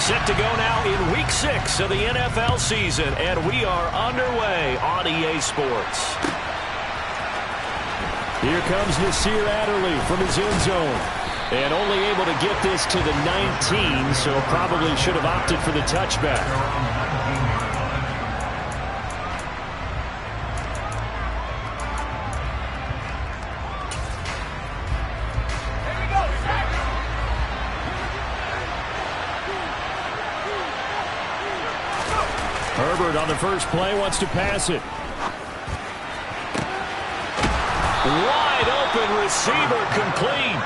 Set to go now in Week 6 of the NFL season, and we are underway on EA Sports. Here comes Nasir Adderley from his end zone. And only able to get this to the 19, so probably should have opted for the touchback. Herbert on the first play wants to pass it. Wide open receiver complete.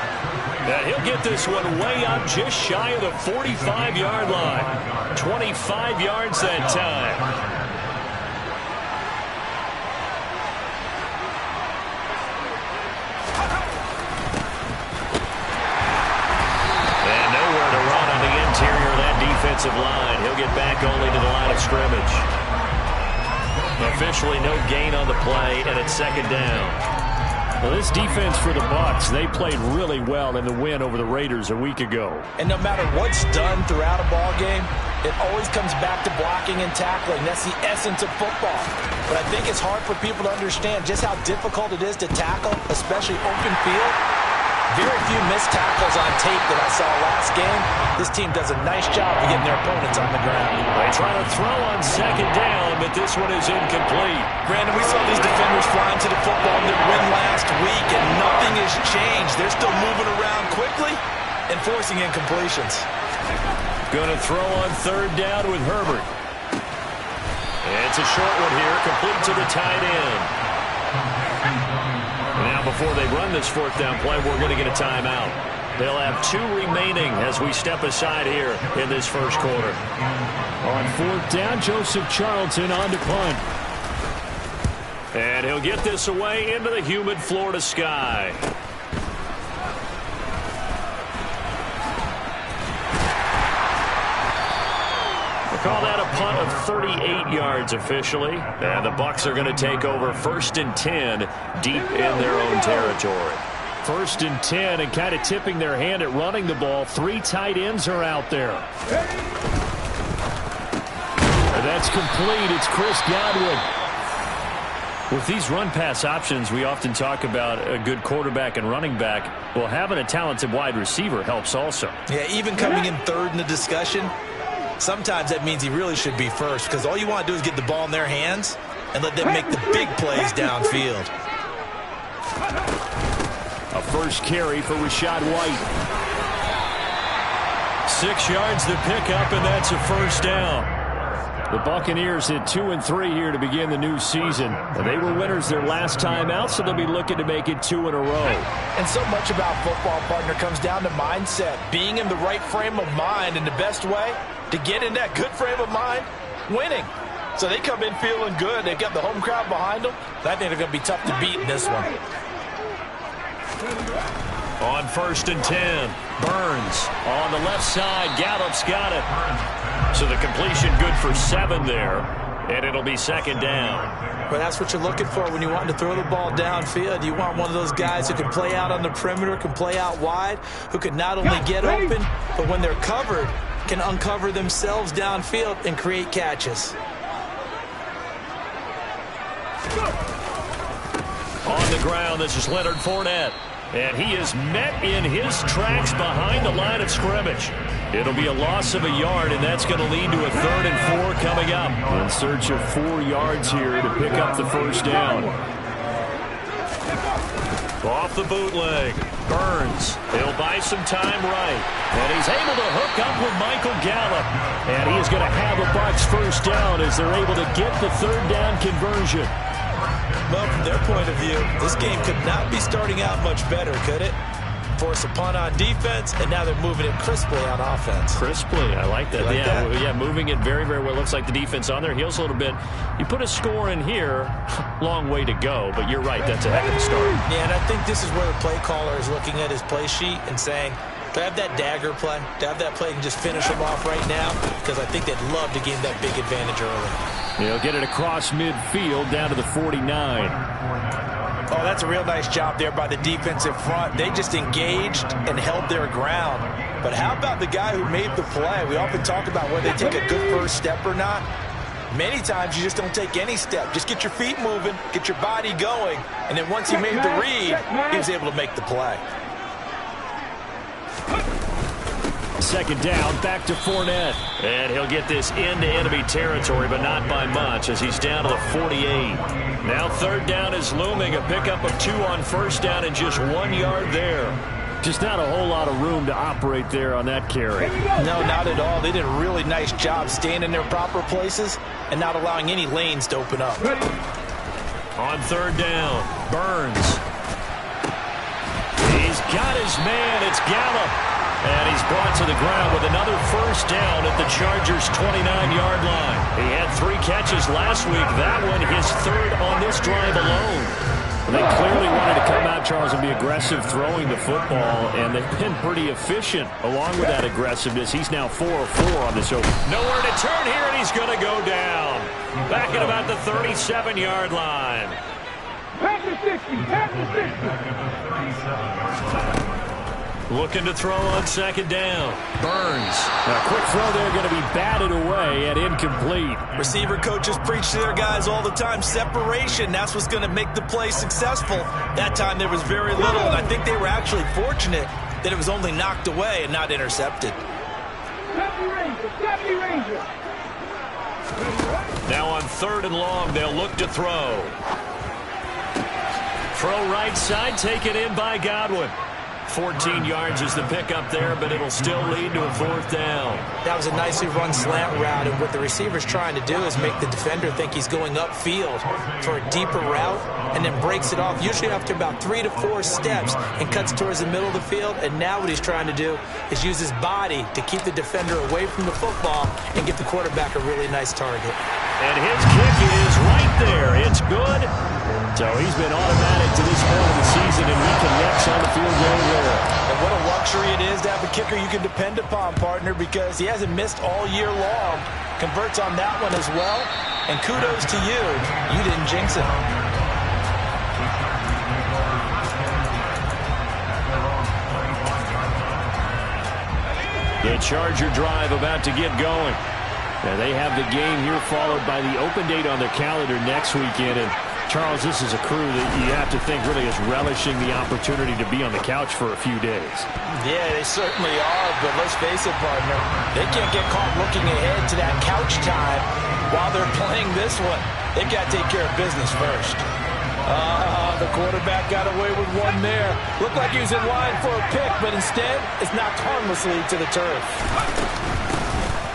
He'll get this one way up just shy of the 45-yard line. 25 yards that time. And nowhere to run on the interior of that defensive line. He'll get back only to the line of scrimmage. Officially no gain on the play, and it's second down. Well, this defense for the Bucs, they played really well in the win over the Raiders a week ago. And no matter what's done throughout a ball game, it always comes back to blocking and tackling. That's the essence of football. But I think it's hard for people to understand just how difficult it is to tackle, especially open field. Very few missed tackles on tape that I saw last game. This team does a nice job of getting their opponents on the ground. They try to throw on second down, but this one is incomplete. Brandon, we saw these defenders flying to the football in their win last week, and nothing has changed. They're still moving around quickly and forcing incompletions. Going to throw on third down with Herbert. It's a short one here, complete to the tight end. Now, before they run this fourth down play, we're going to get a timeout. They'll have 2 remaining as we step aside here in this first quarter. On fourth down, Joseph Charlton on to punt. And he'll get this away into the humid Florida sky. Call that a punt of 38 yards officially. And the Bucs are going to take over 1st and 10 deep in their own territory. 1st and 10, and kind of tipping their hand at running the ball. 3 tight ends are out there. And that's complete. It's Chris Godwin. With these run-pass options, we often talk about a good quarterback and running back. Well, having a talented wide receiver helps also. Yeah, even coming in third in the discussion, sometimes that means he really should be first, because all you want to do is get the ball in their hands and let them make the big plays downfield. A first carry for Rachaad White. 6 yards to pick up, and that's a first down. The Buccaneers hit 2 and 3 here to begin the new season. They were winners their last time out, so they'll be looking to make it 2 in a row. And so much about football, partner, comes down to mindset. Being in the right frame of mind, and the best way to get in that good frame of mind, winning. So they come in feeling good. They've got the home crowd behind them. I think they're going to be tough to beat in this one. On 1st and 10, Burns on the left side. Gallup's got it. So the completion good for 7 there, and it'll be second down. Well, that's what you're looking for when you want to throw the ball downfield. You want one of those guys who can play out on the perimeter, can play out wide, who can not only get open, but when they're covered, can uncover themselves downfield and create catches. On the ground, this is Leonard Fournette. And he is met in his tracks behind the line of scrimmage. It'll be a loss of a yard, and that's going to lead to a 3rd and 4 coming up. In search of 4 yards here to pick up the first down. Off the bootleg. Burns. He'll buy some time right. And he's able to hook up with Michael Gallup. And he is going to have a Bucs first down as they're able to get the 3rd down conversion. Well, from their point of view, this game could not be starting out much better, could it? Force a punt on defense, and now they're moving it crisply on offense. Crisply, I like that. Yeah, moving it very, very well. Looks like the defense on their heels a little bit. You put a score in here, long way to go, but you're right, that's a heck of a start. Yeah, and I think this is where the play caller is looking at his play sheet and saying, to have that dagger play, to have that play and just finish them off right now, because I think they'd love to gain that big advantage early. They'll get it across midfield down to the 49. Oh, that's a real nice job there by the defensive front. They just engaged and held their ground. But how about the guy who made the play? We often talk about whether they take a good first step or not. Many times you just don't take any step. Just get your feet moving, get your body going, and then once he made the read, he was able to make the play. Second down, back to Fournette. And he'll get this into enemy territory, but not by much as he's down to the 48. Now third down is looming. A pickup of 2 on first down and just 1 yard there. Just not a whole lot of room to operate there on that carry. No, not at all. They did a really nice job staying in their proper places and not allowing any lanes to open up. On third down, Burns. He's got his man. It's Gallup. And he's brought to the ground with another first down at the Chargers' 29-yard line. He had 3 catches last week. That one his 3rd on this drive alone. They clearly wanted to come out, Charles, and be aggressive throwing the football, and they've been pretty efficient along with that aggressiveness. He's now 4 of 4 on this open. Nowhere to turn here, and he's going to go down. Back at about the 37-yard line. Pass the 60, pass the 60. Looking to throw on second down. Burns. A quick throw there going to be batted away and incomplete. Receiver coaches preach to their guys all the time. Separation, that's what's going to make the play successful. That time there was very little, and I think they were actually fortunate that it was only knocked away and not intercepted. Now on third and long, they'll look to throw. Throw right side, taken in by Godwin. 14 yards is the pickup there, but it'll still lead to a 4th down. That was a nicely run slant route, and what the receiver's trying to do is make the defender think he's going upfield for a deeper route and then breaks it off, usually after about 3 to 4 steps, and cuts towards the middle of the field. And now what he's trying to do is use his body to keep the defender away from the football and give the quarterback a really nice target. And his kick is right there. It's good. So he's been automatic to this point of the season, and he connects on the field goal there. And what a luxury it is to have a kicker you can depend upon, partner, because he hasn't missed all year long. Converts on that one as well. And kudos to you. You didn't jinx him. The Charger drive about to get going. And they have the game here followed by the open date on their calendar next weekend. And Charles, this is a crew that you have to think really is relishing the opportunity to be on the couch for a few days. Yeah, they certainly are, but let's face it, partner. They can't get caught looking ahead to that couch time while they're playing this one. They've got to take care of business first. The quarterback got away with one there. Looked like he was in line for a pick, but instead, it's knocked harmlessly to the turf.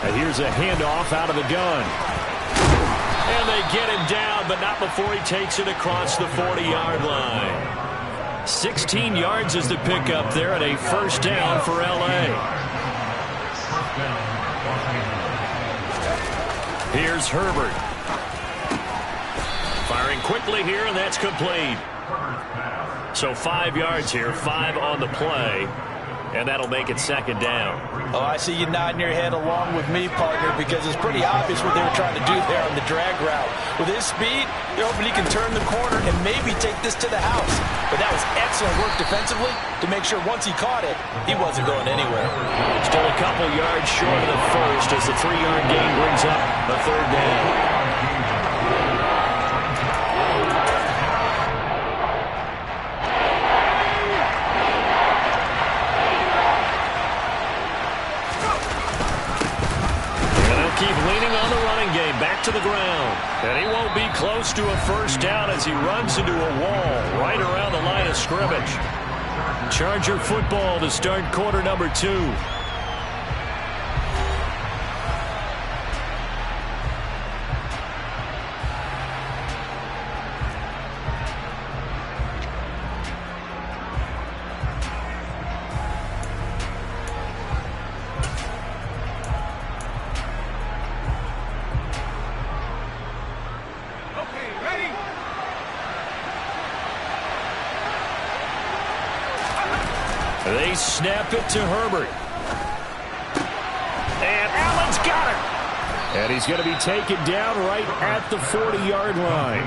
And here's a handoff out of the gun. And they get him down, but not before he takes it across the 40-yard line. 16 yards is the pickup there at a first down for L.A. Here's Herbert. Firing quickly here, and that's complete. So 5 yards here, 5 on the play. And that'll make it second down. Oh, I see you nodding your head along with me, partner, because it's pretty obvious what they were trying to do there on the drag route. With his speed, they're hoping he can turn the corner and maybe take this to the house. But that was excellent work defensively to make sure once he caught it, he wasn't going anywhere. Still a couple yards short of the first as the 3-yard gain brings up the third down. Keep leaning on the running game, back to the ground. And he won't be close to a first down as he runs into a wall right around the line of scrimmage. Charger football to start quarter number 2. They snap it to Herbert. And Allen's got it. And he's going to be taken down right at the 40-yard line.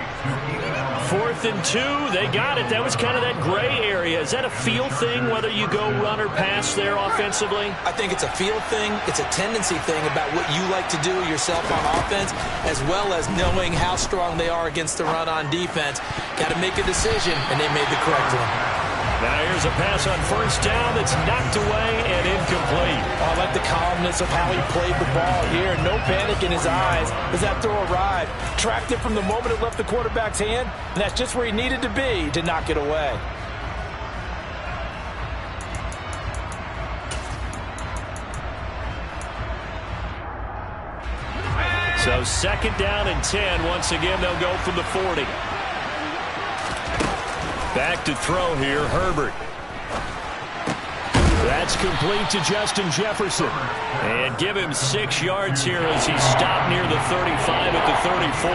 4th and 2. They got it. That was kind of that gray area. Is that a feel thing, whether you go run or pass there offensively? I think it's a feel thing. It's a tendency thing about what you like to do yourself on offense, as well as knowing how strong they are against the run on defense. Got to make a decision, and they made the correct one. Now here's a pass on 1st down that's knocked away and incomplete. Oh, I like the calmness of how he played the ball here. No panic in his eyes as that throw arrived. Tracked it from the moment it left the quarterback's hand, and that's just where he needed to be to knock it away. So 2nd down and 10. Once again, they'll go from the 40. Back to throw here, Herbert. That's complete to Justin Jefferson. And give him 6 yards here as he stopped near the 35 at the 34.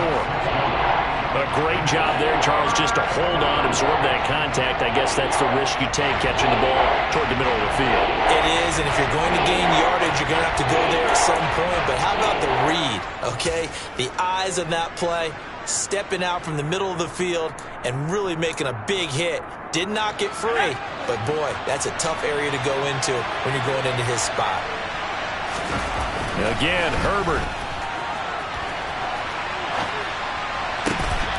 A great job there, Charles, just to hold on, absorb that contact. I guess that's the risk you take, catching the ball toward the middle of the field. It is, and if you're going to gain yardage, you're going to have to go there at some point. But how about the read, okay? The eyes of that play, stepping out from the middle of the field and really making a big hit. Did not get free, but boy, that's a tough area to go into when you're going into his spot. Again, Herbert.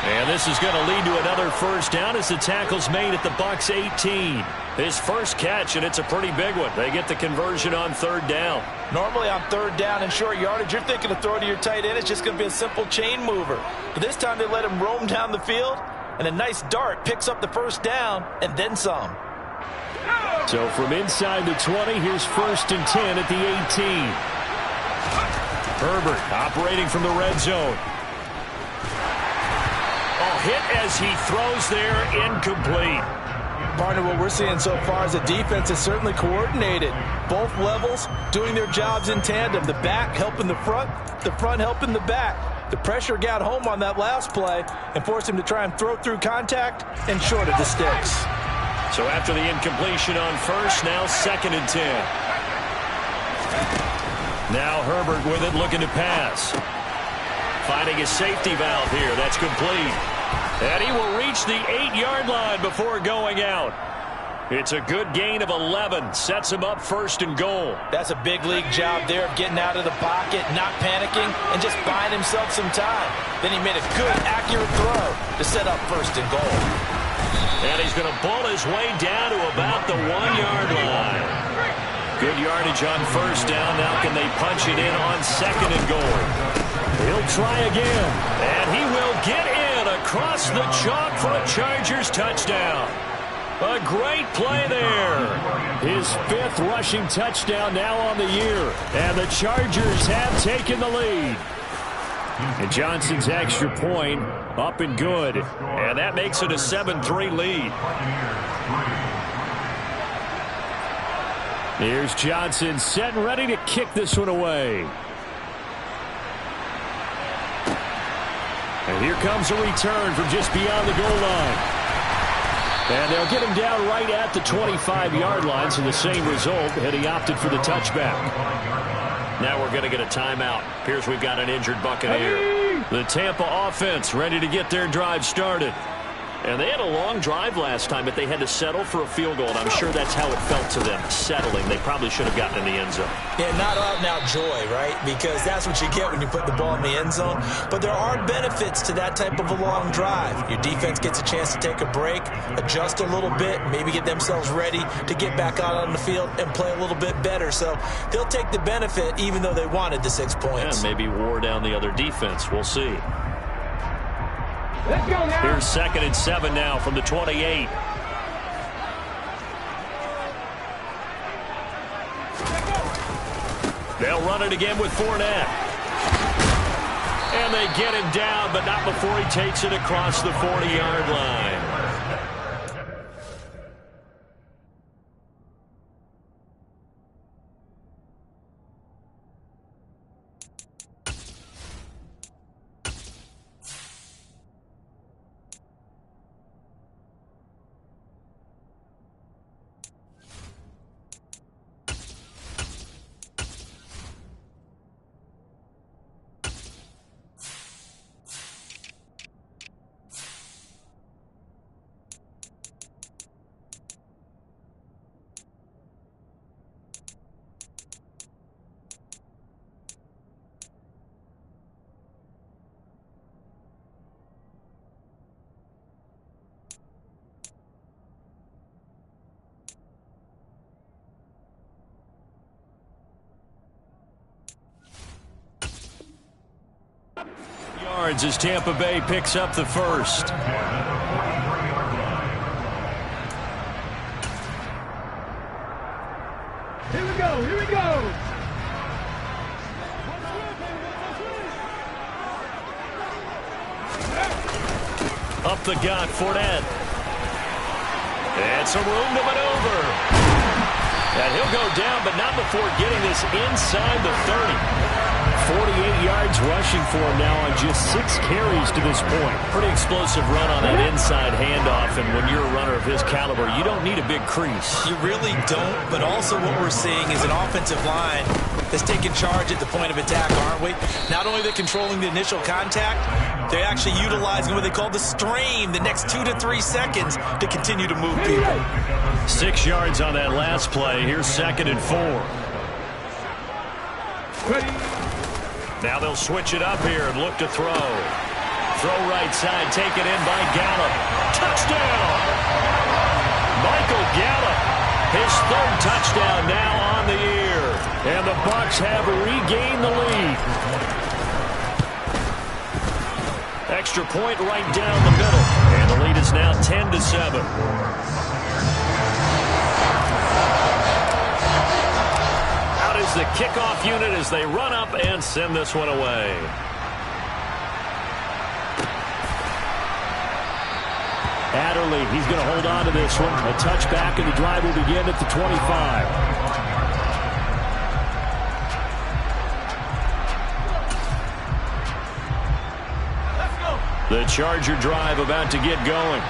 And this is going to lead to another 1st down as the tackle's made at the Bucs 18. His first catch, and it's a pretty big one. They get the conversion on 3rd down. Normally on 3rd down and short yardage, you're thinking of throwing to your tight end. It's just going to be a simple chain mover. But this time they let him roam down the field, and a nice dart picks up the 1st down and then some. So from inside the 20, here's 1st and 10 at the 18. Herbert operating from the red zone. Hit as he throws there, incomplete. Partner, what we're seeing so far is the defense is certainly coordinated. Both levels doing their jobs in tandem. The back helping the front helping the back. The pressure got home on that last play and forced him to try and throw through contact and short of the sticks. So after the incompletion on 1st, now 2nd and 10. Now Herbert with it, looking to pass. Finding a safety valve here. That's complete. And he will reach the 8-yard line before going out. It's a good gain of 11. Sets him up 1st and goal. That's a big league job there of getting out of the pocket, not panicking, and just buying himself some time. Then he made a good, accurate throw to set up 1st and goal. And he's going to bull his way down to about the 1-yard line. Good yardage on 1st down. Now can they punch it in on 2nd and goal? He'll try again, and he will get in across the chalk for a Chargers touchdown. A great play there. His 5th rushing touchdown now on the year, and the Chargers have taken the lead. And Johnson's extra point up and good, and that makes it a 7-3 lead. Here's Johnson set and ready to kick this one away. And here comes a return from just beyond the goal line. And they'll get him down right at the 25-yard line, so the same result, and he opted for the touchback. Now we're going to get a timeout. Appears we've got an injured Buccaneer. The Tampa offense ready to get their drive started. And they had a long drive last time, but they had to settle for a field goal, and I'm sure that's how it felt to them, settling. They probably should have gotten in the end zone. Yeah, not out-and-out joy, right? Because that's what you get when you put the ball in the end zone. But there are benefits to that type of a long drive. Your defense gets a chance to take a break, adjust a little bit, maybe get themselves ready to get back out on the field and play a little bit better. So they'll take the benefit even though they wanted the 6 points. Yeah, maybe wore down the other defense. We'll see. Let's go now. Here's 2nd and 7 now from the 28. They'll run it again with Fournette. And they get him down, but not before he takes it across the 40-yard line. Yards as Tampa Bay picks up the first. Here we go, here we go. Up the gut, Fournette. And some room to maneuver. And he'll go down, but not before getting this inside the 30. 48 yards rushing for him now on just 6 carries to this point. Pretty explosive run on that inside handoff, and when you're a runner of his caliber, you don't need a big crease. You really don't, but also what we're seeing is an offensive line that's taking charge at the point of attack, aren't we? Not only are they controlling the initial contact, they're actually utilizing what they call the strain, the next 2 to 3 seconds to continue to move people. 6 yards on that last play. Here's 2nd and 4. Now they'll switch it up here and look to throw. Throw right side, taken in by Gallup. Touchdown! Michael Gallup, his 3rd touchdown now on the year. And the Bucs have regained the lead. Extra point right down the middle. And the lead is now 10-7. Is the kickoff unit as they run up and send this one away. Adderley, he's going to hold on to this one. A touchback, and the drive will begin at the 25. The Charger drive about to get going.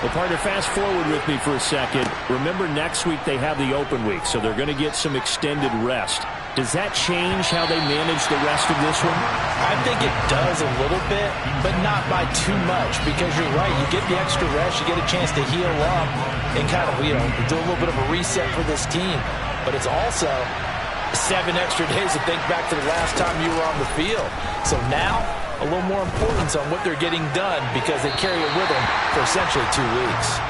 Well, partner, fast forward with me for a second. Remember, next week they have the open week, so they're going to get some extended rest. Does that change how they manage the rest of this one? I think it does a little bit, but not by too much, because you're right. You get the extra rest, you get a chance to heal up and kind of, do a little bit of a reset for this team. But it's also 7 extra days to think back to the last time you were on the field. So now, a little more importance on what they're getting done because they carry it with them for essentially 2 weeks.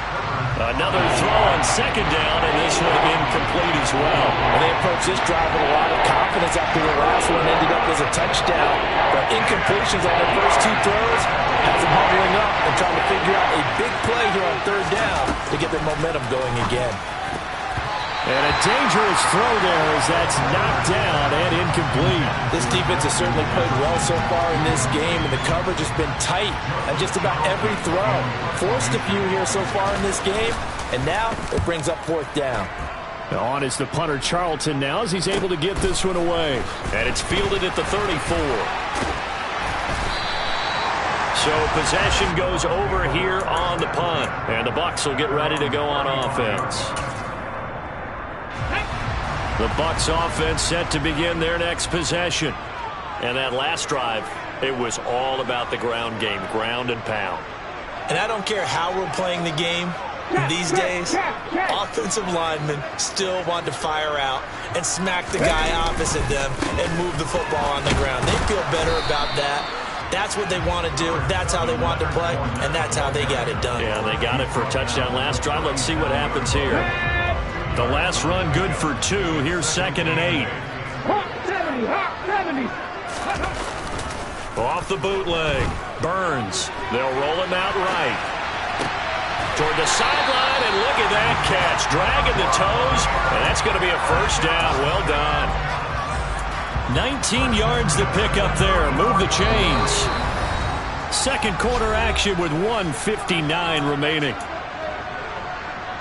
Another throw on 2nd down, and this one incomplete as well. And they approach this drive with a lot of confidence after the last one ended up as a touchdown. But incompletions on their first 2 throws has them huddling up and trying to figure out a big play here on 3rd down to get their momentum going again. And a dangerous throw there as that's knocked down and incomplete. This defense has certainly played well so far in this game, and the coverage has been tight on just about every throw. Forced a few here so far in this game, and now it brings up 4th down. On is the punter Charlton now as he's able to get this one away. And it's fielded at the 34. So possession goes over here on the punt, and the Bucs will get ready to go on offense. The Bucs offense set to begin their next possession. And that last drive, it was all about the ground game, ground and pound. And I don't care how we're playing the game these days, offensive linemen still want to fire out and smack the guy opposite them and move the football on the ground. They feel better about that. That's what they want to do. That's how they want to play, and that's how they got it done. Yeah, they got it for a touchdown last drive. Let's see what happens here. The last run good for 2. Here's 2nd and 8. Hot 70, hot 70. Off the bootleg. Burns. They'll roll him out right. Toward the sideline, and look at that catch. Dragging the toes, and that's going to be a 1st down. Well done. 19 yards to pick up there. Move the chains. 2nd quarter action with 1:59 remaining.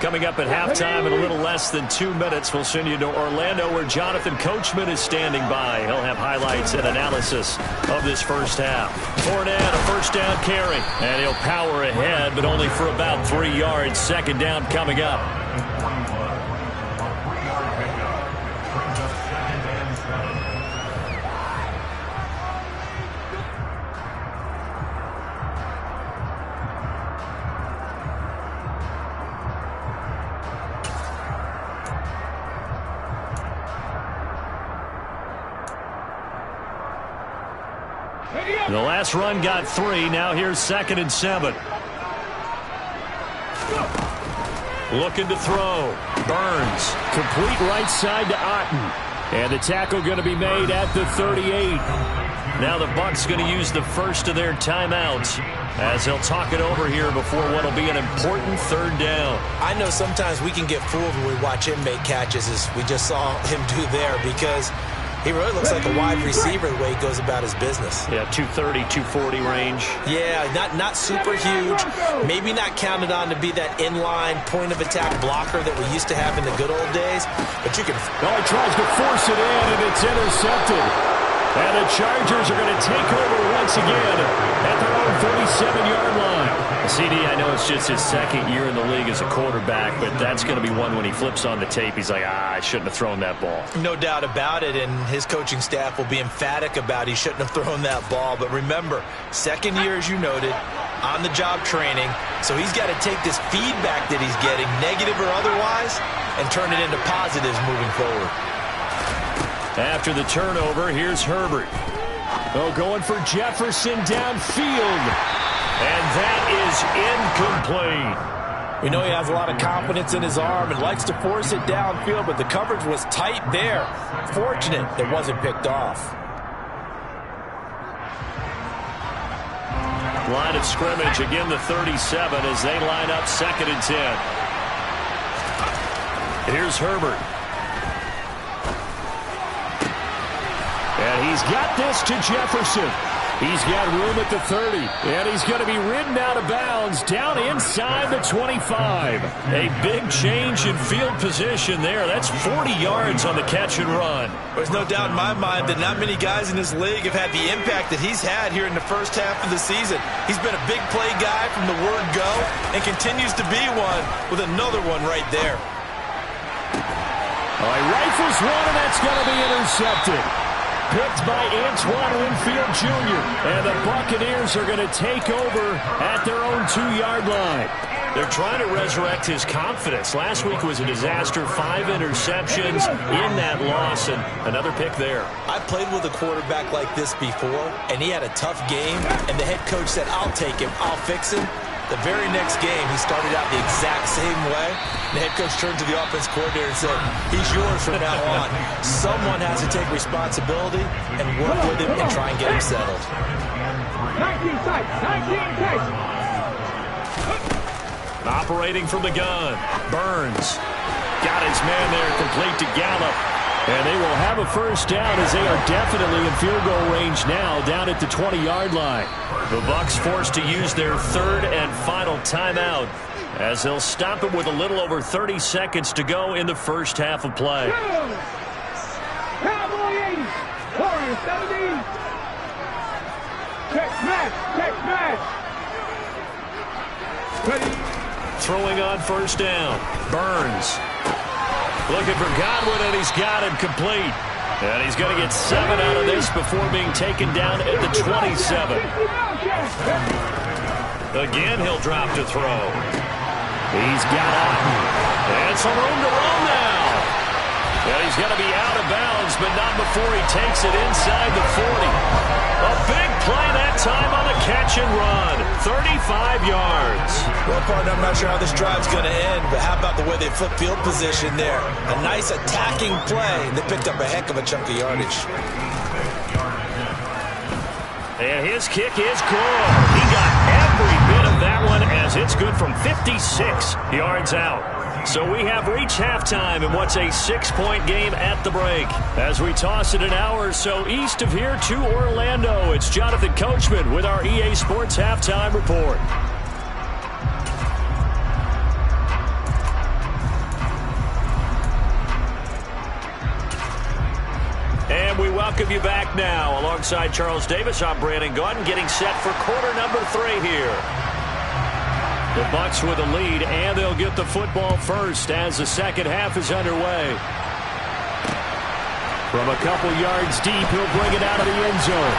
Coming up at halftime in a little less than 2 minutes, we'll send you to Orlando where Jonathan Coachman is standing by. He'll have highlights and analysis of this first half. Fournette, a 1st down carry, and he'll power ahead, but only for about 3 yards. 2nd down coming up. The last run got 3. Now here's 2nd and 7. Looking to throw. Burns. Complete right side to Otten. And the tackle going to be made at the 38. Now the Bucs going to use the first of their timeouts as they'll talk it over here before what will be an important third down. I know sometimes we can get fooled when we watch him make catches, as we just saw him do there, because he really looks like a wide receiver the way he goes about his business. Yeah, 230, 240 range. Yeah, not super huge. Maybe not counted on to be that inline point-of-attack blocker that we used to have in the good old days. But you can... Well, he tries to force it in, and it's intercepted. And the Chargers are going to take over once again at their own 47-yard line. CD, I know it's just his second year in the league as a quarterback, but that's going to be one when he flips on the tape, he's like, I shouldn't have thrown that ball. No doubt about it, and his coaching staff will be emphatic about he shouldn't have thrown that ball. But remember, second year, as you noted, on-the-job training, so he's got to take this feedback that he's getting, negative or otherwise, and turn it into positives moving forward. After the turnover, here's Herbert. Oh, going for Jefferson downfield. And that is incomplete. We know he has a lot of confidence in his arm and likes to force it downfield, but the coverage was tight there. Fortunate it wasn't picked off. Line of scrimmage, again the 37 as they line up 2nd and 10. Here's Herbert. And he's got this to Jefferson. He's got room at the 30. And he's going to be ridden out of bounds down inside the 25. A big change in field position there. That's 40 yards on the catch and run. There's no doubt in my mind that not many guys in this league have had the impact that he's had here in the first half of the season. He's been a big play guy from the word go and continues to be one with another one right there. All right, rifles one, and that's going to be intercepted. Picked by Antoine Winfield Jr. And the Buccaneers are going to take over at their own 2-yard line. They're trying to resurrect his confidence. Last week was a disaster. 5 interceptions in that loss, and another pick there. I played with a quarterback like this before, and he had a tough game, and the head coach said, I'll take him, I'll fix him. The very next game, he started out the exact same way. The head coach turned to the offense coordinator and said, he's yours from now on. Someone has to take responsibility and work with him and try and get him settled. 19 sight, 19 sight. Operating from the gun, Burns. Got his man there, complete to Gallup. And they will have a first down as they are definitely in field goal range now, down at the 20-yard line. The Bucs forced to use their 3rd and final timeout as they'll stop it with a little over 30 seconds to go in the first half of play. Cowboy 80, Warrior 70. Check smash. Ready. Throwing on first down, Burns. Looking for Godwin, and he's got him complete. And he's going to get 7 out of this before being taken down at the 27. Again, he'll drop to throw. He's got Otten. And some room to run now. And he's going to be out of bounds, but not before he takes it inside the 40. A big play that time on the catch and run. 35 yards. Well, partner, I'm not sure how this drive's going to end, but how about the way they flip field position there? A nice attacking play. They picked up a heck of a chunk of yardage. And his kick is good. He got every bit of that one as it's good from 56 yards out. So we have reached halftime in what's a 6-point game at the break. As we toss it an hour or so east of here to Orlando, it's Jonathan Coachman with our EA Sports Halftime Report. And we welcome you back now. Alongside Charles Davis, I'm Brandon Gaudin, getting set for quarter number 3 here. The Bucs with a lead, and they'll get the football first as the second half is underway. From a couple yards deep, he'll bring it out of the end zone.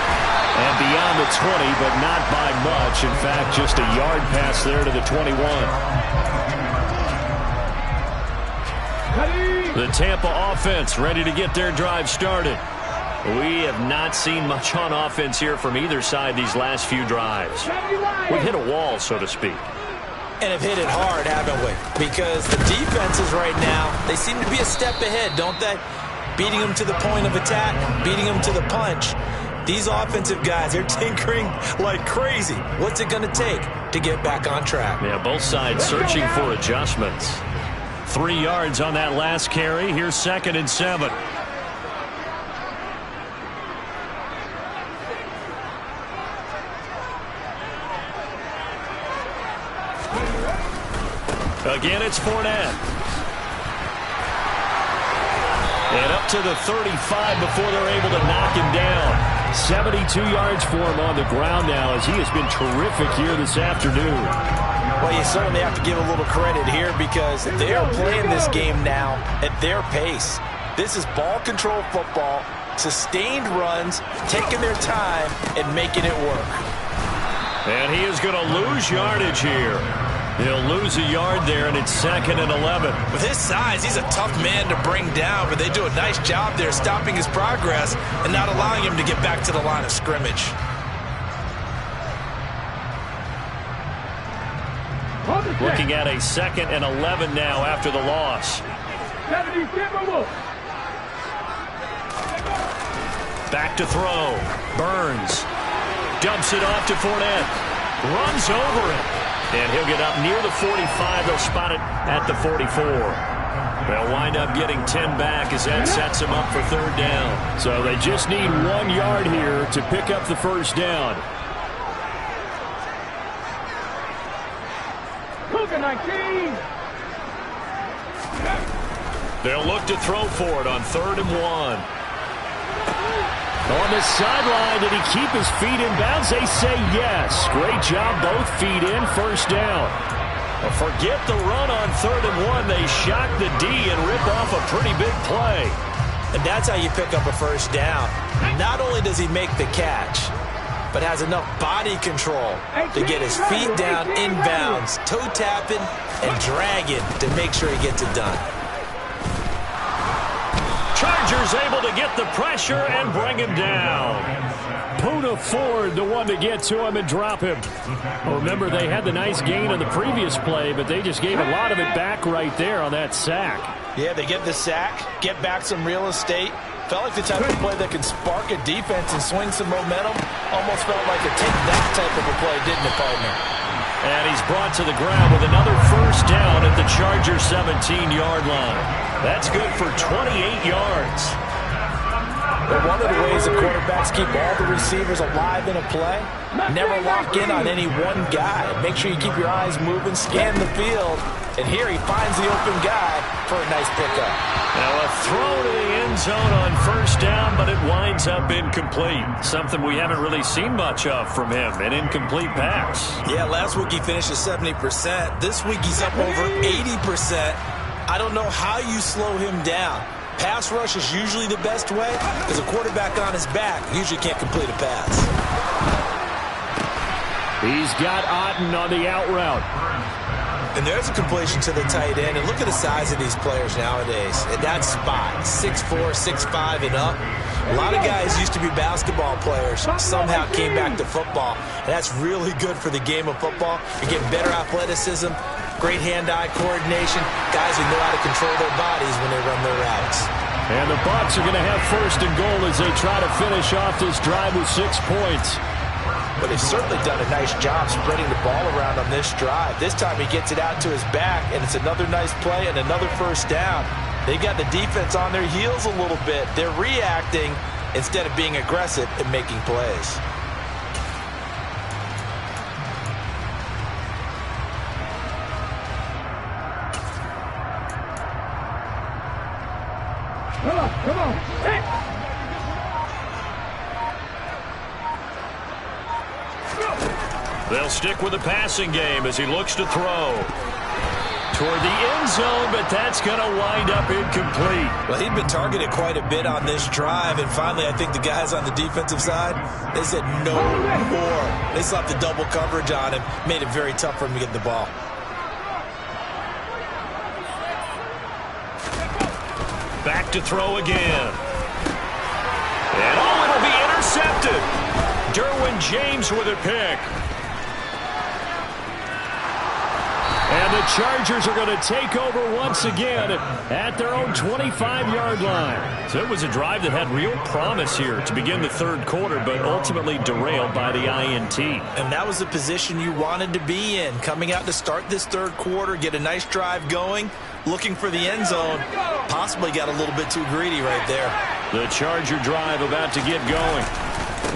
And beyond the 20, but not by much. In fact, just a yard pass there to the 21. The Tampa offense ready to get their drive started. We have not seen much on offense here from either side these last few drives. We've hit a wall, so to speak. And have hit it hard, haven't we? Because the defenses right now, they seem to be a step ahead, don't they? Beating them to the point of attack, beating them to the punch. These offensive guys, they're tinkering like crazy. What's it going to take to get back on track? Yeah, both sides searching for adjustments. 3 yards on that last carry. Here's 2nd and 7. Again, it's Fournette. And up to the 35 before they're able to knock him down. 72 yards for him on the ground now as he has been terrific here this afternoon. Well, you certainly have to give a little credit here because they are playing this game now at their pace. This is ball control football, sustained runs, taking their time and making it work. And he is going to lose yardage here. He'll lose a yard there, and it's 2nd and 11. With his size, he's a tough man to bring down, but they do a nice job there stopping his progress and not allowing him to get back to the line of scrimmage. Looking at a 2nd and 11 now after the loss. Back to throw. Burns dumps it off to Fournette. Runs over it. And he'll get up near the 45. They'll spot it at the 44. They'll wind up getting 10 back as that sets them up for 3rd down. So they just need 1 yard here to pick up the 1st down. 19. They'll look to throw for it on 3rd and 1. On the sideline, did he keep his feet in bounds? They say yes. Great job, both feet in, 1st down. Well, forget the run on 3rd and 1. They shock the D and rip off a pretty big play. And that's how you pick up a 1st down. Not only does he make the catch, but has enough body control to get his feet down inbounds, toe tapping and dragging to make sure he gets it done. Chargers able to get the pressure and bring him down. Poona Ford, the one to get to him and drop him. Remember, they had the nice gain on the previous play, but they just gave a lot of it back right there on that sack. Yeah, they get the sack, get back some real estate. Felt like the type of play that can spark a defense and swing some momentum. Almost felt like a take that type of a play, didn't it, partner? And he's brought to the ground with another 1st down at the Chargers 17-yard line. That's good for 28 yards. But one of the ways the quarterbacks keep all the receivers alive in a play, never lock in on any one guy. Make sure you keep your eyes moving, scan the field, and here he finds the open guy for a nice pickup. Now a throw to the end zone on 1st down, but it winds up incomplete. Something we haven't really seen much of from him, an incomplete pass. Yeah, last week he finished at 70%. This week he's up over 80%. I don't know how you slow him down. Pass rush is usually the best way because a quarterback on his back usually can't complete a pass. He's got Otten on the out route. And there's a completion to the tight end. And look at the size of these players nowadays. At that spot, 6'4", 6'5", and up. A lot of guys used to be basketball players, somehow came back to football. And that's really good for the game of football. You're getting better athleticism, great hand-eye coordination, guys who know how to control their bodies when they run their routes. And the Bucs are going to have 1st and goal as they try to finish off this drive with 6 points. But they've certainly done a nice job spreading the ball around on this drive. This time he gets it out to his back, and it's another nice play and another 1st down. They've got the defense on their heels a little bit. They're reacting instead of being aggressive and making plays. Come on. Hey. They'll stick with the passing game as he looks to throw. Toward the end zone, but that's going to wind up incomplete. Well, he'd been targeted quite a bit on this drive, and finally I think the guys on the defensive side, they said no more. They slapped the double coverage on him, made it very tough for him to get the ball. Back to throw again. And it'll be intercepted. Derwin James with a pick. And And the Chargers are going to take over once again at their own 25-yard line. So it was a drive that had real promise here to begin the third quarter, but ultimately derailed by the INT. And that was the position you wanted to be in, coming out to start this third quarter, get a nice drive going, looking for the end zone. Possibly got a little bit too greedy right there. The Charger drive about to get going.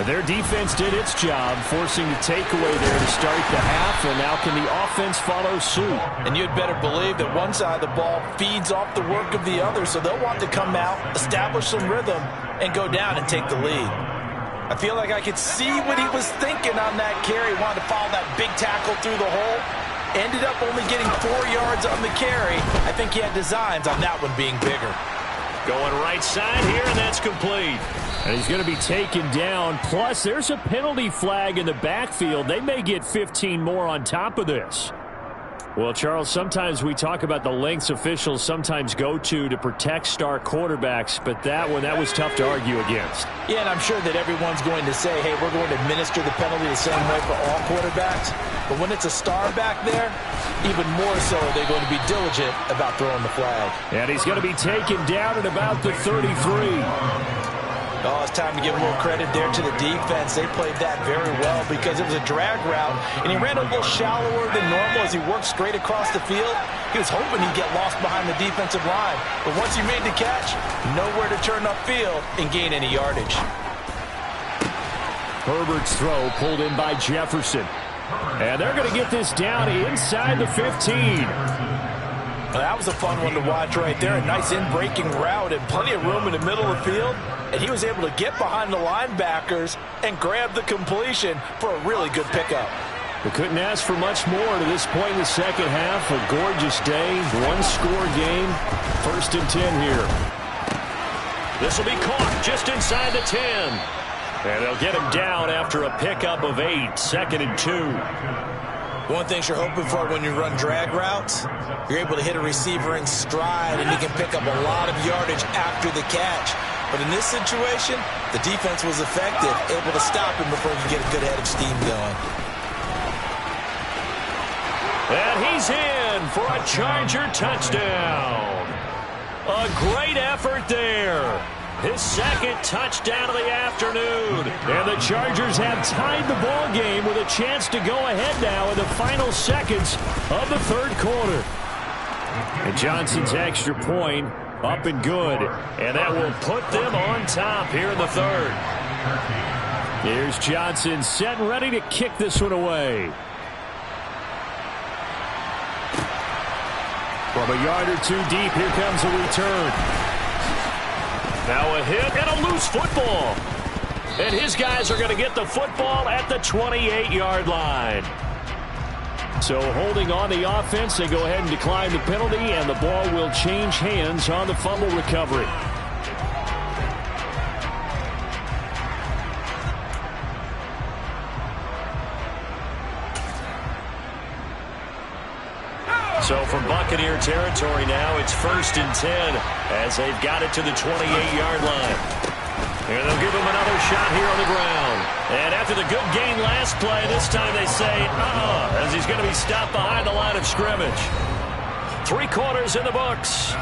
Their defense did its job, forcing the takeaway there to start the half, and now can the offense follow suit? And you'd better believe that one side of the ball feeds off the work of the other, so they'll want to come out, establish some rhythm, and go down and take the lead. I feel like I could see what he was thinking on that carry. Wanted to follow that big tackle through the hole. Ended up only getting 4 yards on the carry. I think he had designs on that one being bigger. Going right side here, and that's complete. And he's going to be taken down. Plus, there's a penalty flag in the backfield. They may get 15 more on top of this. Well, Charles, sometimes we talk about the lengths officials sometimes go to protect star quarterbacks, but that was tough to argue against. Yeah, and I'm sure that everyone's going to say, hey, we're going to administer the penalty the same way for all quarterbacks. But when it's a star back there, even more so are they going to be diligent about throwing the flag. And he's going to be taken down at about the 33. Oh, it's time to give more credit there to the defense. They played that very well because it was a drag route, and he ran a little shallower than normal as he worked straight across the field. He was hoping he'd get lost behind the defensive line, but once he made the catch, nowhere to turn upfield and gain any yardage. Herbert's throw pulled in by Jefferson. And they're going to get this down inside the 15. Well, that was a fun one to watch right there. A nice in-breaking route and plenty of room in the middle of the field. And he was able to get behind the linebackers and grab the completion for a really good pickup. We couldn't ask for much more to this point in the second half. A gorgeous day, one-score game. 1st and 10 here. This will be caught just inside the 10. And they'll get him down after a pickup of 8. 2nd and 2. One thing you're hoping for when you run drag routes, you're able to hit a receiver in stride and you can pick up a lot of yardage after the catch. But in this situation, the defense was effective, able to stop him before you get a good head of steam going. And he's in for a Charger touchdown. A great effort there. His 2nd touchdown of the afternoon. And the Chargers have tied the ball game with a chance to go ahead now in the final seconds of the third quarter. And Johnson's extra point up and good. And that will put them on top here in the third. Here's Johnson set and ready to kick this one away. From a yard or two deep, here comes a return. Now a hit and a loose football. And his guys are going to get the football at the 28-yard line. So holding on the offense, they go ahead and decline the penalty, and the ball will change hands on the fumble recovery. So from Buccaneer territory now, it's 1st and 10 as they've got it to the 28-yard line. And they'll give him another shot here on the ground. And after the good gain last play, this time they say, as he's going to be stopped behind the line of scrimmage. 3 quarters in the books.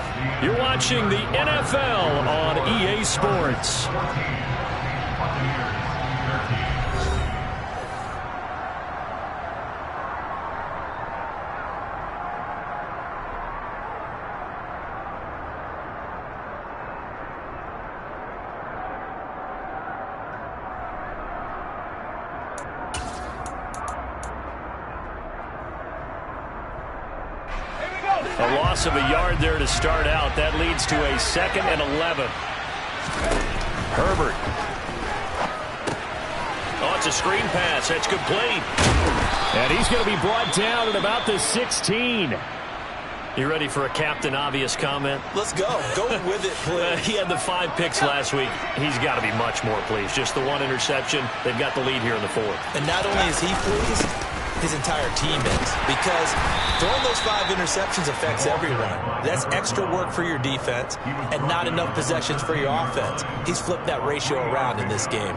You're watching the NFL on EA Sports. A loss of a yard there to start out. That leads to a 2nd and 11. Herbert. Oh, it's a screen pass. That's complete. And he's going to be brought down at about the 16. You ready for a Captain Obvious comment? Let's go. Go with it, please. He had the 5 picks last week. He's got to be much more pleased. Just the 1 interception. They've got the lead here in the 4th. And not only is he pleased, his entire team is. Because throwing those 5 interceptions affects everyone. That's extra work for your defense and not enough possessions for your offense. He's flipped that ratio around in this game.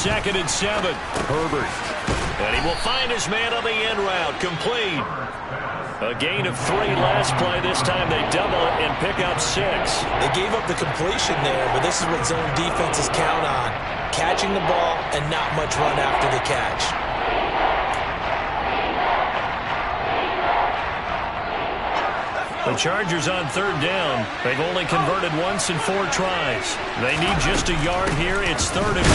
2nd and 7. Herbert. And he will find his man on the end route. Complete. A gain of 3 last play. This time they double it and pick up 6. They gave up the completion there, but this is what zone defenses count on. Catching the ball and not much run after the catch. The Chargers on 3rd down. They've only converted once in 4 tries. They need just a yard here. It's 3rd and 1.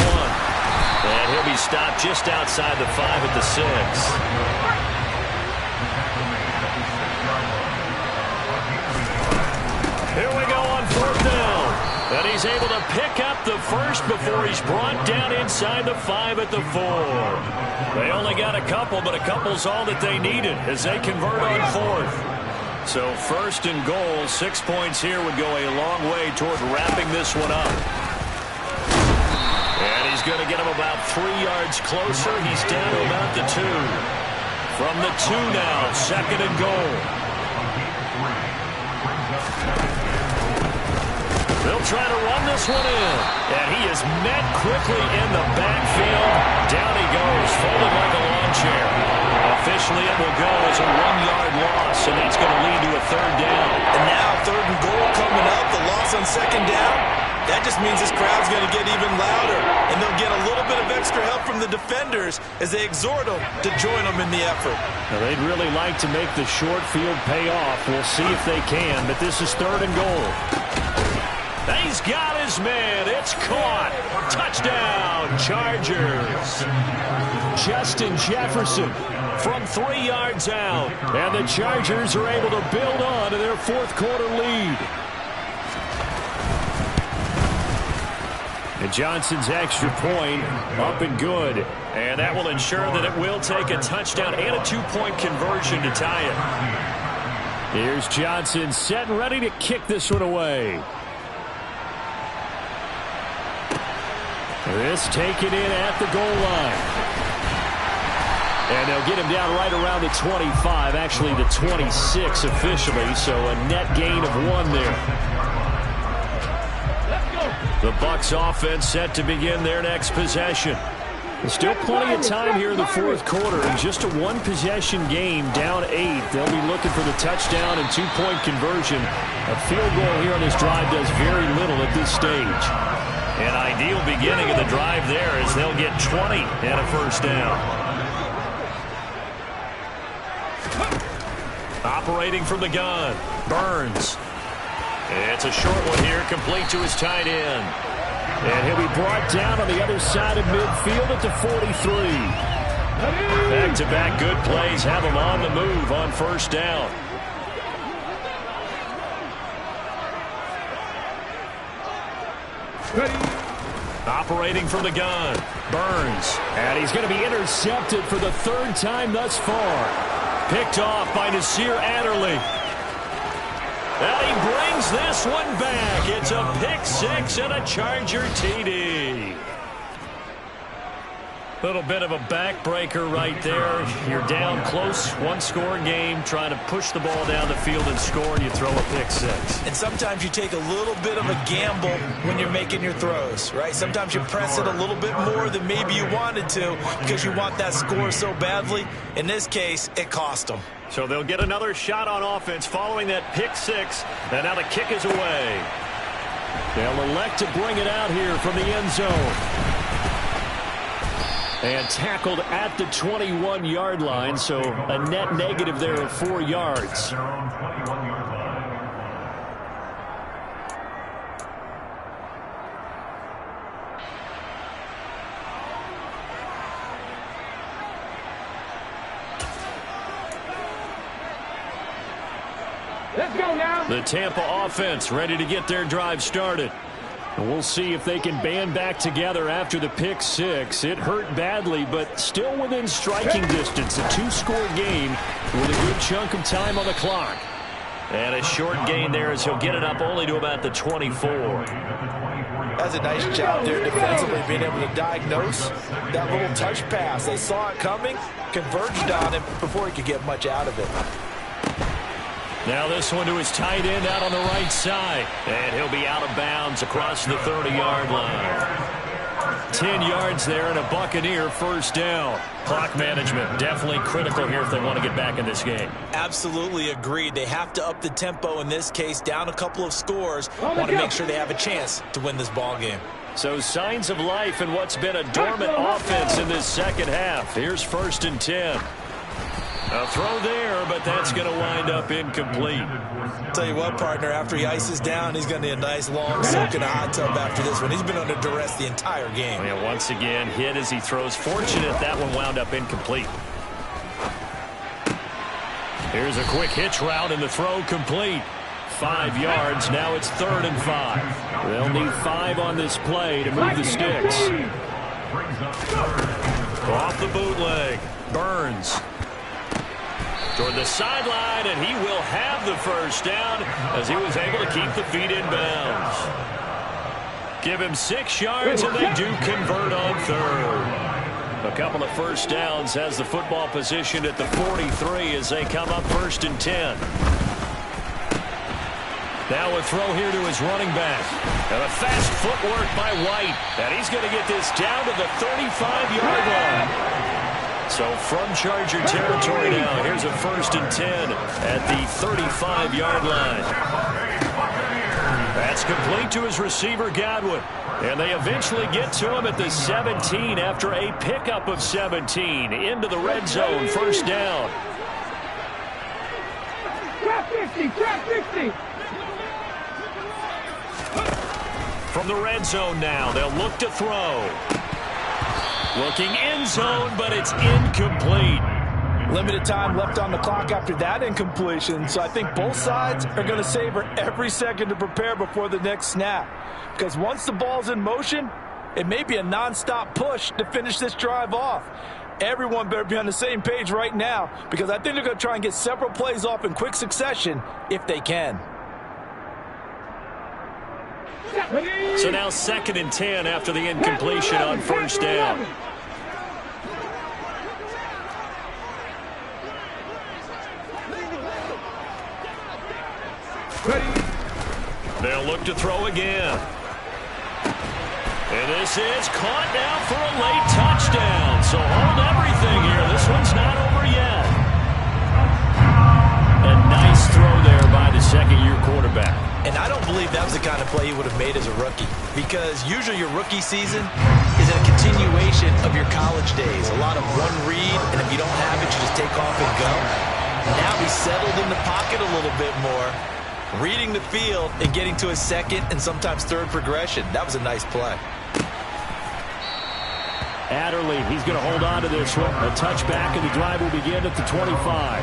And he'll be stopped just outside the 5 at the 6. Here we go on 4th down. And he's able to pick up the first before he's brought down inside the 5 at the 4. They only got a couple, but a couple's all that they needed as they convert on 4th. So 1st and goal, 6 points here would go a long way toward wrapping this one up. And he's going to get him about 3 yards closer. He's down to about the 2. From the 2 now, 2nd and goal. They'll try to run this one in. And he is met quickly in the backfield. Down he goes, folded like a lawn chair. Officially, it will go as a 1-yard loss, and that's going to lead to a 3rd down. And now 3rd and goal coming up. The loss on 2nd down. That just means this crowd's going to get even louder. And they'll get a little bit of extra help from the defenders as they exhort them to join them in the effort. Now, they'd really like to make the short field pay off. We'll see if they can, but this is 3rd and goal. He's got his man. It's caught. Touchdown, Chargers. Justin Jefferson from 3 yards out. And the Chargers are able to build on to their 4th quarter lead. And Johnson's extra point up and good. And that will ensure that it will take a touchdown and a 2-point conversion to tie it. Here's Johnson set and ready to kick this one away. This taken in at the goal line. And they'll get him down right around the 25, actually the 26 officially, so a net gain of 1 there. The Bucs offense set to begin their next possession. There's still plenty of time here in the 4th quarter, and just a 1-possession game, down 8. They'll be looking for the touchdown and 2-point conversion. A field goal here on this drive does very little at this stage. An ideal beginning of the drive there as they'll get 20 and a 1st down. Operating from the gun, Burns. It's a short one here, complete to his tight end. And he'll be brought down on the other side of midfield at the 43. Back-to-back good plays have him on the move on 1st down. Operating from the gun, Burns. And he's going to be intercepted for the 3rd time thus far. Picked off by Nasir Adderley. And he brings this one back. It's a pick 6 and a Charger TD. Little bit of a backbreaker right there. You're down close, 1-score game, trying to push the ball down the field and score, and you throw a pick 6. And sometimes you take a little bit of a gamble when you're making your throws, right? Sometimes you press it a little bit more than maybe you wanted to because you want that score so badly. In this case, it cost them. So they'll get another shot on offense following that pick 6, and now the kick is away. They'll elect to bring it out here from the end zone. And tackled at the 21-yard line, so a net negative there of 4 yards. Let's go now. The Tampa offense ready to get their drive started. And we'll see if they can band back together after the pick 6. It hurt badly, but still within striking distance. A 2-score game with a good chunk of time on the clock. And a short gain there as he'll get it up only to about the 24. That's a nice job there defensively, being able to diagnose that little touch pass. They saw it coming, converged on him before he could get much out of it. Now this one to his tight end out on the right side. And he'll be out of bounds across the 30-yard line. 10 yards there and a Buccaneer first down. Clock management definitely critical here if they want to get back in this game. Absolutely agreed. They have to up the tempo in this case, down a couple of scores. Want to make sure they have a chance to win this ball game. So signs of life in what's been a dormant offense in this second half. Here's 1st and 10. A throw there, but that's going to wind up incomplete. Tell you what, partner, after he ices down, he's going to need a nice long soak in a hot tub after this one. He's been under duress the entire game. Yeah, once again, hit as he throws. Fortunate that one wound up incomplete. Here's a quick hitch route and the throw complete. 5 yards. Now it's 3rd and 5. They'll need 5 on this play to move the sticks. Off the bootleg. Burns. Toward the sideline, and he will have the first down as he was able to keep the feet in bounds. Give him 6 yards, and they do convert on 3rd. A couple of first downs has the football position at the 43 as they come up 1st and 10. Now a throw here to his running back. And a fast footwork by White. And he's going to get this down to the 35-yard line. So from Charger territory now, here's a 1st and 10 at the 35-yard line. That's complete to his receiver, Godwin. And they eventually get to him at the 17 after a pickup of 17 into the red zone. First down. Trap 50, trap 50. From the red zone now, they'll look to throw. Looking end zone, but it's incomplete. Limited time left on the clock after that incompletion, so I think both sides are going to savor every second to prepare before the next snap. Because once the ball's in motion, it may be a nonstop push to finish this drive off. Everyone better be on the same page right now, because I think they're going to try and get several plays off in quick succession if they can. So now 2nd and 10 after the incompletion on first down. They'll look to throw again. And this is caught now for a late touchdown. So hold everything here. This one's not over yet. A nice throw there by the second-year quarterback. And I don't believe that was the kind of play he would have made as a rookie, because usually your rookie season is a continuation of your college days. A lot of one read, and if you don't have it, you just take off and go. Now he's settled in the pocket a little bit more, reading the field and getting to his second and sometimes third progression. That was a nice play. Adderley, he's going to hold on to this one. A touchback, and the drive will begin at the 25.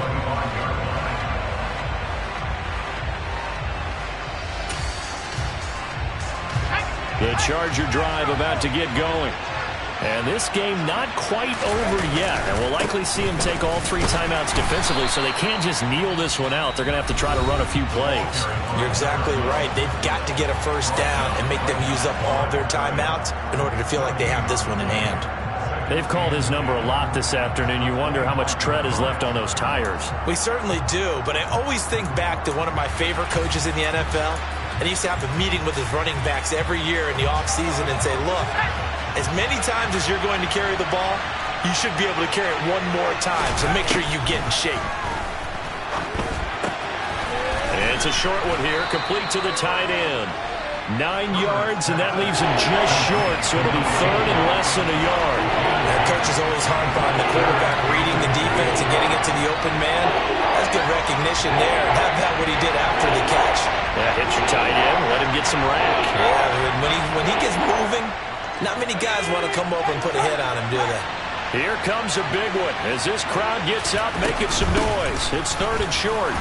The Charger drive about to get going. And this game not quite over yet. And we'll likely see him take all 3 timeouts defensively, so they can't just kneel this one out. They're going to have to try to run a few plays. You're exactly right. They've got to get a first down and make them use up all their timeouts in order to feel like they have this one in hand. They've called his number a lot this afternoon. You wonder how much tread is left on those tires. We certainly do, but I always think back to one of my favorite coaches in the NFL. And he used to have a meeting with his running backs every year in the offseason and say, look, as many times as you're going to carry the ball, you should be able to carry it one more time. So make sure you get in shape. And it's a short one here, complete to the tight end. 9 yards, and that leaves him just short, so it'll be 3rd and less than a yard. That coach is always hard on the quarterback, reading the defense and getting it to the open man. That's good recognition there. How about what he did after the catch? Yeah, hit your tight end, let him get some rack. Yeah, when he gets moving, not many guys want to come over and put a hit on him, do they? Here comes a big one as this crowd gets up, making some noise. It's 3rd and short.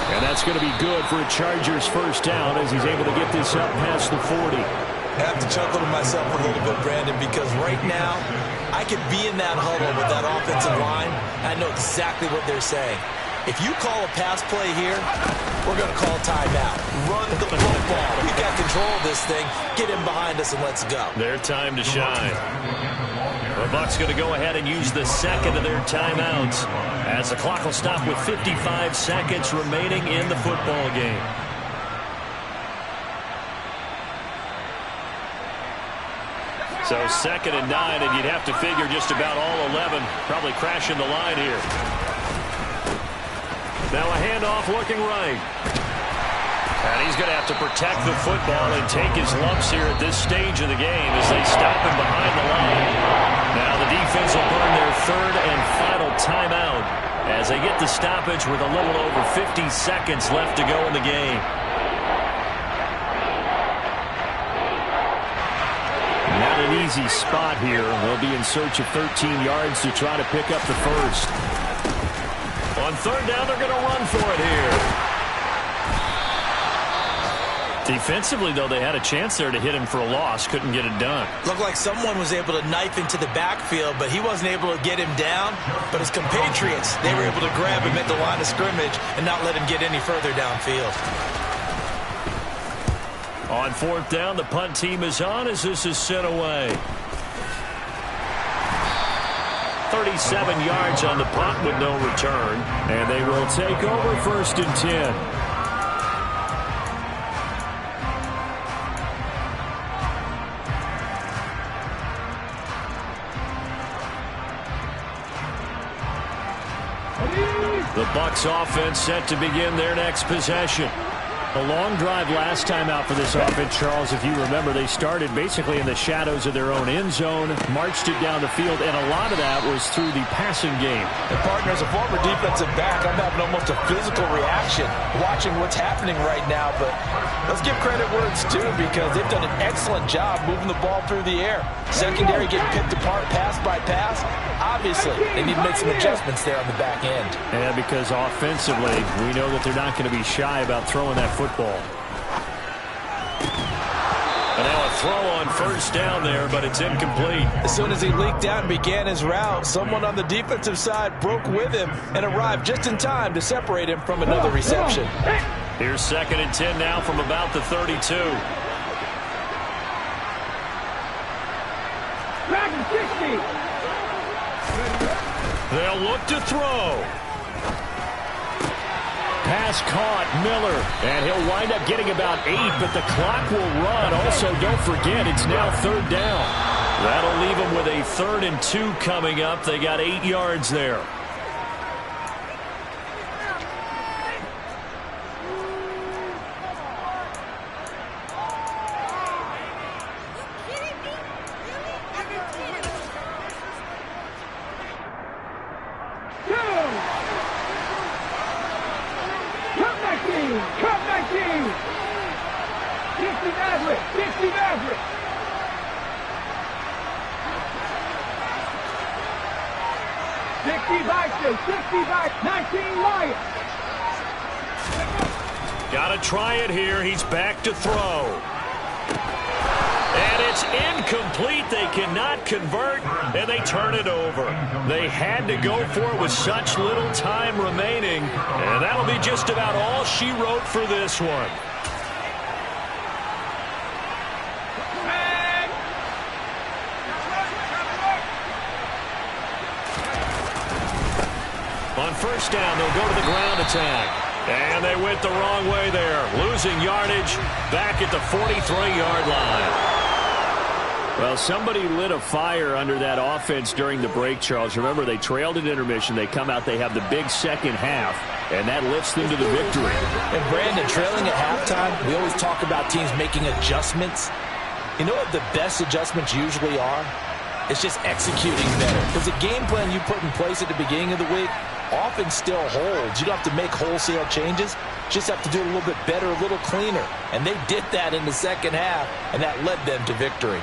And that's going to be good for a Chargers first down as he's able to get this up past the 40. I have to chuckle to myself a little bit, Brandon, because right now I could be in that huddle with that offensive line. I know exactly what they're saying. If you call a pass play here, we're going to call timeout. Run the football. We've got control of this thing. Get in behind us and let's go. Their time to shine. The Bucs going to go ahead and use the second of their timeouts as the clock will stop with 55 seconds remaining in the football game. So 2nd and 9, and you'd have to figure just about all 11 probably crashing the line here. Now a handoff looking right. And he's going to have to protect the football and take his lumps here at this stage of the game as they stop him behind the line. Now the defense will burn their 3rd and final timeout as they get the stoppage with a little over 50 seconds left to go in the game. Not an easy spot here. They'll be in search of 13 yards to try to pick up the first. On 3rd down, they're going to run for it here. Defensively, though, they had a chance there to hit him for a loss. Couldn't get it done. Looked like someone was able to knife into the backfield, but he wasn't able to get him down. But his compatriots, they were able to grab him at the line of scrimmage and not let him get any further downfield. On 4th down, the punt team is on as this is sent away. 37 yards on the punt with no return. And they will take over 1st and 10. The Bucs offense set to begin their next possession. A long drive last time out for this offense, Charles. If you remember, they started basically in the shadows of their own end zone, marched it down the field, and a lot of that was through the passing game. And partner, as a former defensive back, I'm having almost a physical reaction watching what's happening right now. But let's give credit where it's due because they've done an excellent job moving the ball through the air. Secondary getting picked apart pass by pass. Obviously, they need to make some adjustments there on the back end. And because offensively, we know that they're not going to be shy about throwing that football. And now a throw on 1st down there, but it's incomplete. As soon as he leaked out and began his route, someone on the defensive side broke with him and arrived just in time to separate him from another reception. Here's 2nd and 10 now from about the 32. They'll look to throw. Pass caught, Miller, and he'll wind up getting about 8, but the clock will run. Also, don't forget, it's now 3rd down. That'll leave them with a 3rd and 2 coming up. They got 8 yards there. Got to try it here. He's back to throw. And it's incomplete. They cannot convert, and they turn it over. They had to go for it with such little time remaining, and that'll be just about all she wrote for this one. On 1st down, they'll go to the ground attack. And they went the wrong way there. Losing yardage back at the 43-yard line. Well, somebody lit a fire under that offense during the break, Charles. Remember, they trailed at intermission. They come out, they have the big second half, and that lifts them to the victory. And, Brandon, trailing at halftime, we always talk about teams making adjustments. You know what the best adjustments usually are? It's just executing better. Because the game plan you put in place at the beginning of the week often still holds. You don't have to make wholesale changes. Just have to do it a little bit better, a little cleaner. And they did that in the second half, and that led them to victory.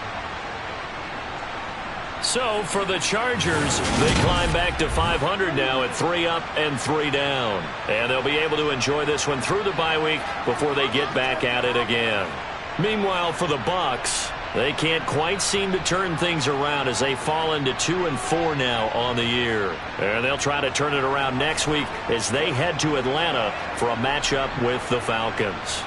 So for the Chargers, they climb back to 500 now at 3 up and 3 down. And they'll be able to enjoy this one through the bye week before they get back at it again. Meanwhile, for the Bucs, they can't quite seem to turn things around as they fall into 2-4 now on the year. And they'll try to turn it around next week as they head to Atlanta for a matchup with the Falcons.